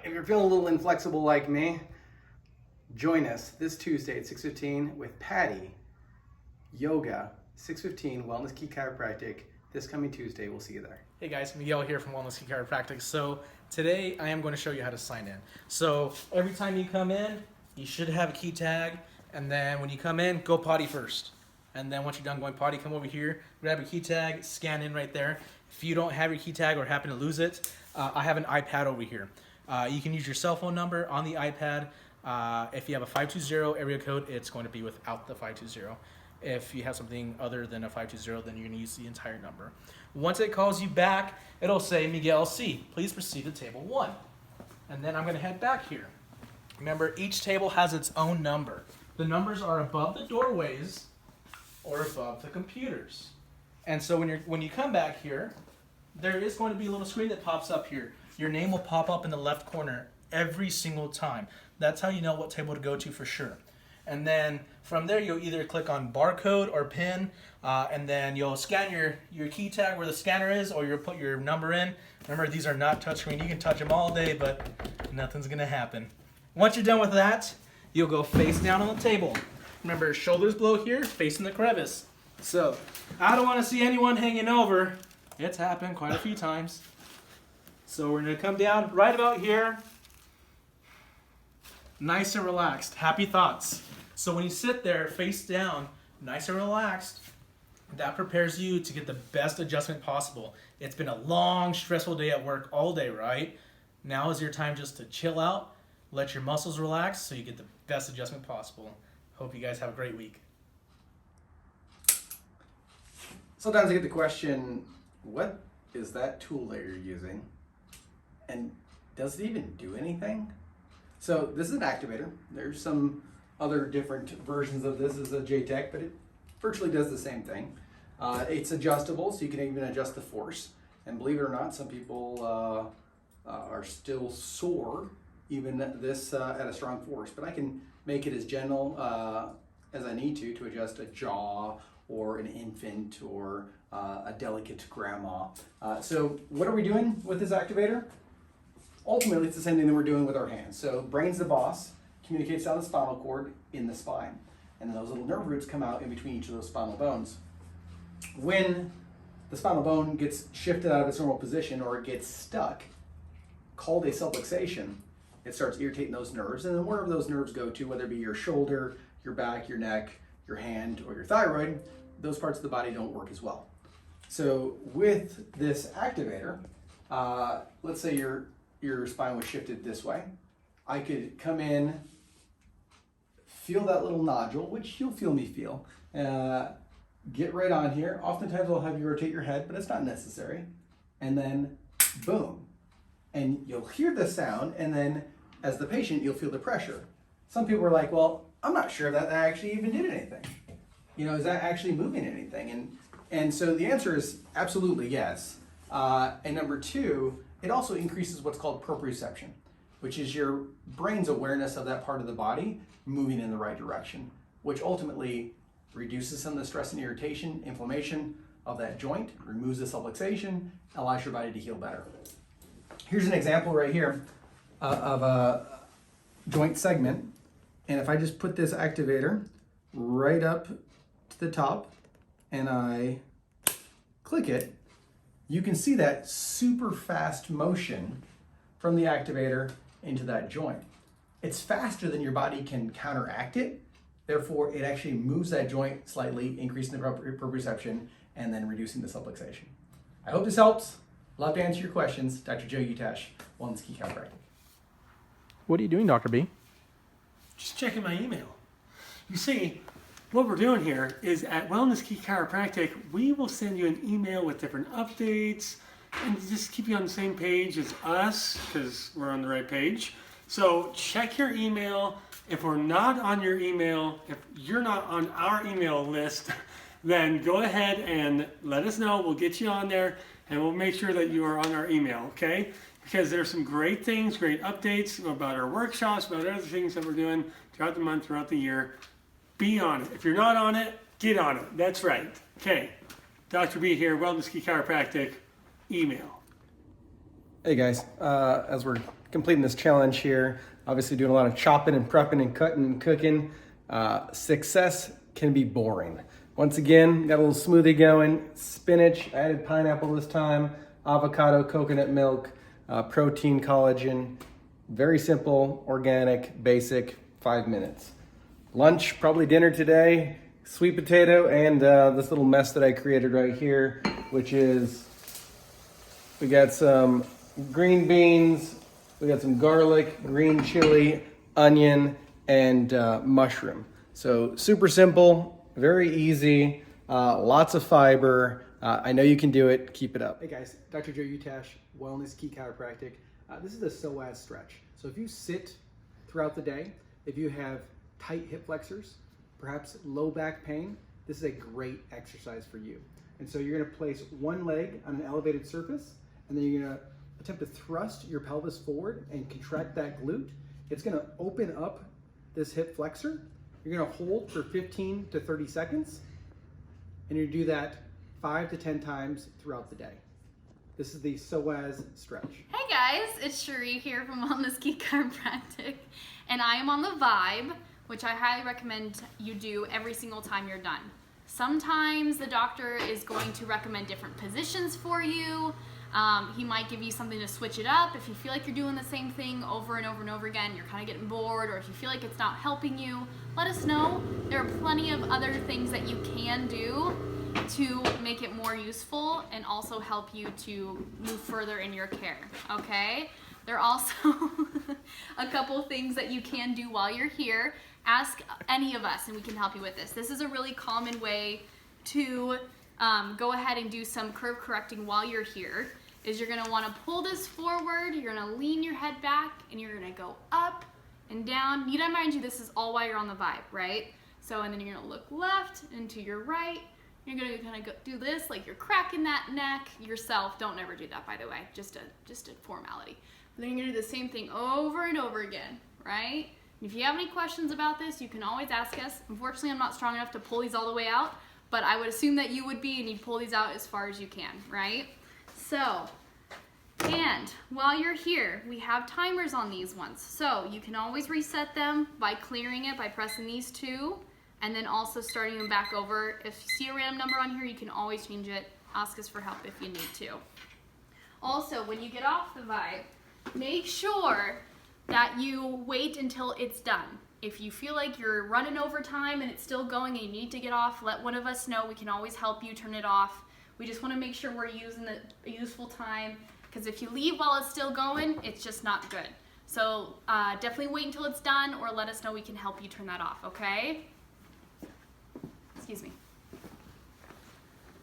if you're feeling a little inflexible like me, join us this Tuesday at 6:15 with Patty, yoga, 6:15, Wellness Key Chiropractic. This coming Tuesday, we'll see you there. Hey guys, Miguel here from Wellness Key Chiropractic. So today I am going to show you how to sign in. So every time you come in, you should have a key tag, and then when you come in, go potty first. And then once you're done going potty, come over here, grab your key tag, scan in right there. If you don't have your key tag or happen to lose it, I have an iPad over here. You can use your cell phone number on the iPad. If you have a 520 area code, it's going to be without the 520. If you have something other than a 520, then you're going to use the entire number. Once it calls you back, it'll say, Miguel C., please proceed to table 1. And then I'm going to head back here. Remember, each table has its own number. The numbers are above the doorways or above the computers. And so when you come back here, there is going to be a little screen that pops up here. Your name will pop up in the left corner every single time. That's how you know what table to go to for sure. And then from there, you'll either click on barcode or pin, and then you'll scan your key tag where the scanner is, or you'll put your number in. Remember, these are not touchscreen. You can touch them all day, but nothing's going to happen. Once you're done with that, you'll go face down on the table. Remember, shoulders below here, facing the crevice. So, I don't want to see anyone hanging over. It's happened quite a few times. So we're going to come down right about here. Nice and relaxed. Happy thoughts. So when you sit there face down, nice and relaxed, that prepares you to get the best adjustment possible. It's been a long, stressful day at work all day, right? Now is your time just to chill out, let your muscles relax so you get the best adjustment possible. Hope you guys have a great week. Sometimes I get the question, what is that tool that you're using? And does it even do anything? So this is an activator. There's some other different versions of this as a JTech, but it virtually does the same thing. It's adjustable, so you can even adjust the force. And believe it or not, some people are still sore, even this at a strong force. But I can make it as gentle as I need to adjust a jaw or an infant or a delicate grandma. So what are we doing with this activator? Ultimately, it's the same thing that we're doing with our hands. So brain's the boss, communicates down the spinal cord in the spine. And then those little nerve roots come out in between each of those spinal bones. When the spinal bone gets shifted out of its normal position or it gets stuck, called a subluxation, it starts irritating those nerves. And then wherever those nerves go to, whether it be your shoulder, your back, your neck, your hand, or your thyroid, those parts of the body don't work as well. So with this activator, let's say your spine was shifted this way. I could come in, feel that little nodule, which you'll feel me feel. Get right on here. Oftentimes I'll have you rotate your head, but it's not necessary. And then boom. And you'll hear the sound, and then as the patient, you'll feel the pressure. Some people are like, well, I'm not sure that actually even did anything. You know, is that actually moving anything? And so the answer is absolutely yes. And number 2, it also increases what's called proprioception, which is your brain's awareness of that part of the body moving in the right direction, which ultimately reduces some of the stress and irritation, inflammation of that joint, removes the subluxation, allows your body to heal better. Here's an example right here of a joint segment. And if I just put this activator right up to the top and I click it, you can see that super fast motion from the activator into that joint. It's faster than your body can counteract it. Therefore, it actually moves that joint slightly, increasing the proprioception and then reducing the subluxation. I hope this helps. Love to answer your questions. Dr. Joe Utash, Wellness Key Chiropractic. What are you doing, Dr. B? Just checking my email. You see, what we're doing here is at Wellness Key Chiropractic, we will send you an email with different updates and just keep you on the same page as us because we're on the right page. So check your email. If we're not on your email, if you're not on our email list, then go ahead and let us know. We'll get you on there and we'll make sure that you are on our email, okay? Because there's some great things, great updates about our workshops, about other things that we're doing throughout the month, throughout the year. Be on it. If you're not on it, get on it. That's right. Okay. Dr. B here, Wellness Key Chiropractic, email. Hey guys, as we're completing this challenge here, obviously doing a lot of chopping and prepping and cutting and cooking, success can be boring. Once again, got a little smoothie going, spinach, I added pineapple this time, avocado, coconut milk, protein, collagen, very simple, organic, basic, 5 minutes. Lunch, probably dinner today, sweet potato and this little mess that I created right here, which is, we got some green beans, we got some garlic, green chili, onion, and mushroom. So super simple, very easy, lots of fiber. I know you can do it, keep it up. Hey guys, Dr. Joe Utash, Wellness Key Chiropractic. This is the psoas stretch. So if you sit throughout the day, if you have tight hip flexors, perhaps low back pain, this is a great exercise for you. And so you're gonna place one leg on an elevated surface, and then you're gonna attempt to thrust your pelvis forward and contract that glute. It's gonna open up this hip flexor. You're gonna hold for 15 to 30 seconds, and you do that 5 to 10 times throughout the day. This is the psoas stretch. Hey guys, it's Cherie here from Wellness Key Chiropractic, and I am on the Vibe, which I highly recommend you do every single time you're done. Sometimes the doctor is going to recommend different positions for you. He might give you something to switch it up. If you feel like you're doing the same thing over and over and over again, you're kind of getting bored, or if you feel like it's not helping you, let us know. There are plenty of other things that you can do to make it more useful and also help you to move further in your care, okay? There are also a couple things that you can do while you're here. Ask any of us and we can help you with this. This is a really common way to go ahead and do some curve correcting while you're here. Is you're gonna wanna pull this forward, you're gonna lean your head back, and you're gonna go up and down. Need to mind you, this is all while you're on the Vibe, right? So, and then you're gonna look left and to your right. You're gonna kind of do this like you're cracking that neck yourself. Don't ever do that, by the way, just a formality. But then you're gonna do the same thing over and over again, right? And if you have any questions about this, you can always ask us. Unfortunately, I'm not strong enough to pull these all the way out, but I would assume that you would be, and you'd pull these out as far as you can, right? So, and while you're here, we have timers on these ones. So you can always reset them by clearing it, by pressing these two, and then also starting them back over. If you see a random number on here, you can always change it. Ask us for help if you need to. Also, when you get off the Vibe, make sure that you wait until it's done. If you feel like you're running over time and it's still going and you need to get off, let one of us know. We can always help you turn it off. We just want to make sure we're using the useful time, because if you leave while it's still going, it's just not good. So definitely wait until it's done, or let us know. We can help you turn that off, okay? Excuse me.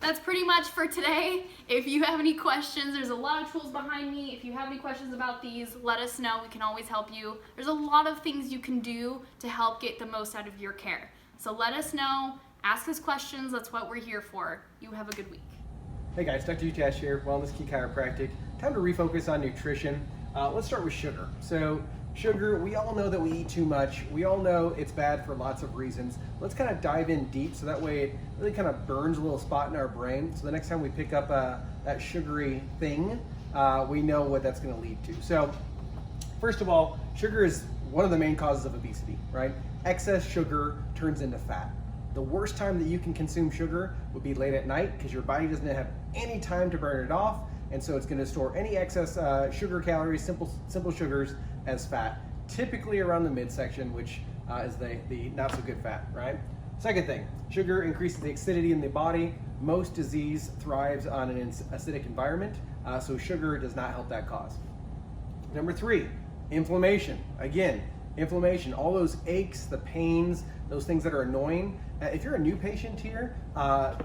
That's pretty much for today. If you have any questions, there's a lot of tools behind me. If you have any questions about these, let us know. We can always help you. There's a lot of things you can do to help get the most out of your care. So let us know. Ask us questions. That's what we're here for. You have a good week. Hey guys, Dr. Utash here, Wellness Key Chiropractic. Time to refocus on nutrition. Let's start with sugar. So sugar, we all know that we eat too much. We all know it's bad for lots of reasons. Let's kind of dive in deep so that way it really kind of burns a little spot in our brain. So the next time we pick up that sugary thing, we know what that's going to lead to. So first of all, sugar is one of the main causes of obesity, right? Excess sugar turns into fat. The worst time that you can consume sugar would be late at night, because your body doesn't have any time to burn it off, and so it's going to store any excess sugar calories, simple sugars, as fat, typically around the midsection, which is the not so good fat, right? Second thing, sugar increases the acidity in the body. Most disease thrives on an acidic environment, so sugar does not help that cause. Number 3, inflammation. Again, inflammation, all those aches, the pains, those things that are annoying. If you're a new patient here,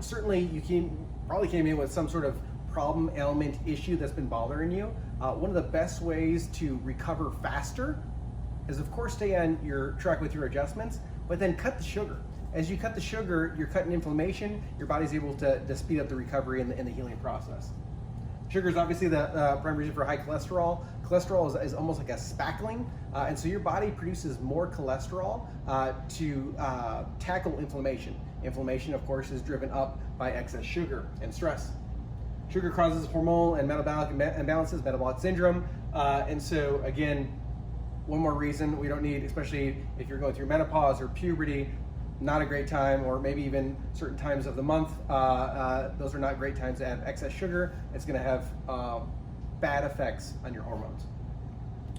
certainly you probably came in with some sort of problem, ailment, issue that's been bothering you. One of the best ways to recover faster is, of course, stay on your track with your adjustments, but then cut the sugar. As you cut the sugar, you're cutting inflammation. Your body's able to speed up the recovery and the healing process. Sugar is obviously the prime reason for high cholesterol. Cholesterol is almost like a spackling, and so your body produces more cholesterol to tackle inflammation. Inflammation, of course, is driven up by excess sugar and stress. sugar causes hormonal and metabolic imbalances, metabolic syndrome. And so again, one more reason we don't need, especially if you're going through menopause or puberty, not a great time, or maybe even certain times of the month, those are not great times to have excess sugar. It's going to have bad effects on your hormones.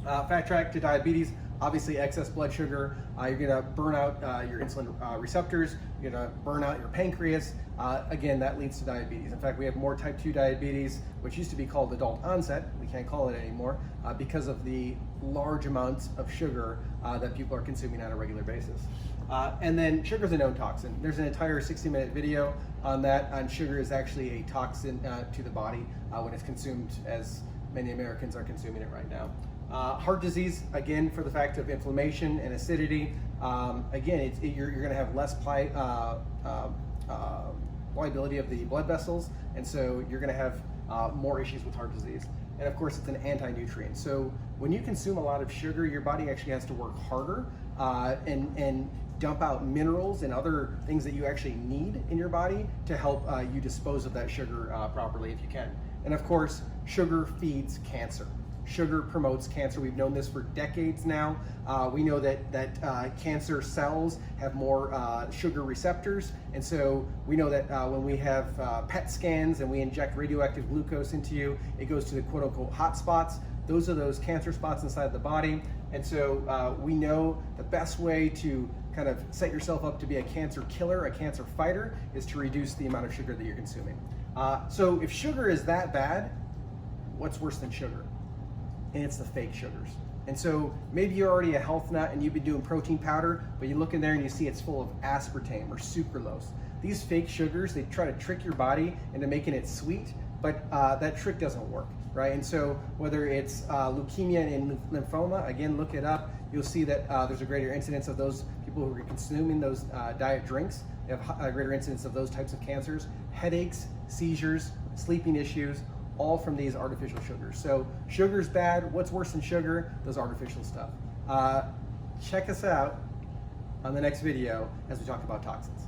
Fast track to diabetes, obviously excess blood sugar, you're going to burn out your insulin receptors, you're going to burn out your pancreas. Again, that leads to diabetes. In fact, we have more type 2 diabetes, which used to be called adult onset. We can't call it anymore because of the large amounts of sugar that people are consuming on a regular basis. And then sugar is a known toxin. There's an entire 60-minute video on that, on sugar is actually a toxin to the body when it's consumed, as many Americans are consuming it right now. Heart disease, again, for the fact of inflammation and acidity. Again, you're going to have less pliability of the blood vessels, and so you're going to have more issues with heart disease. And of course, it's an anti-nutrient. So when you consume a lot of sugar, your body actually has to work harder and dump out minerals and other things that you actually need in your body to help you dispose of that sugar properly if you can. And of course, sugar feeds cancer. Sugar promotes cancer. We've known this for decades now. We know that cancer cells have more sugar receptors, and so we know that when we have PET scans and we inject radioactive glucose into you, it goes to the quote-unquote hot spots. Those are those cancer spots inside the body, and so we know the best way to kind of set yourself up to be a cancer killer, a cancer fighter, is to reduce the amount of sugar that you're consuming. So if sugar is that bad, what's worse than sugar? And it's the fake sugars. And so maybe you're already a health nut and you've been doing protein powder, but you look in there and you see it's full of aspartame or sucralose. These fake sugars, they try to trick your body into making it sweet, but that trick doesn't work, right? And so whether it's leukemia and lymphoma, again, look it up. You'll see that there's a greater incidence of those people who are consuming those diet drinks. They have a greater incidence of those types of cancers, headaches, seizures, sleeping issues, all from these artificial sugars. So sugar's bad. What's worse than sugar? Those artificial stuff. Check us out on the next video as we talk about toxins.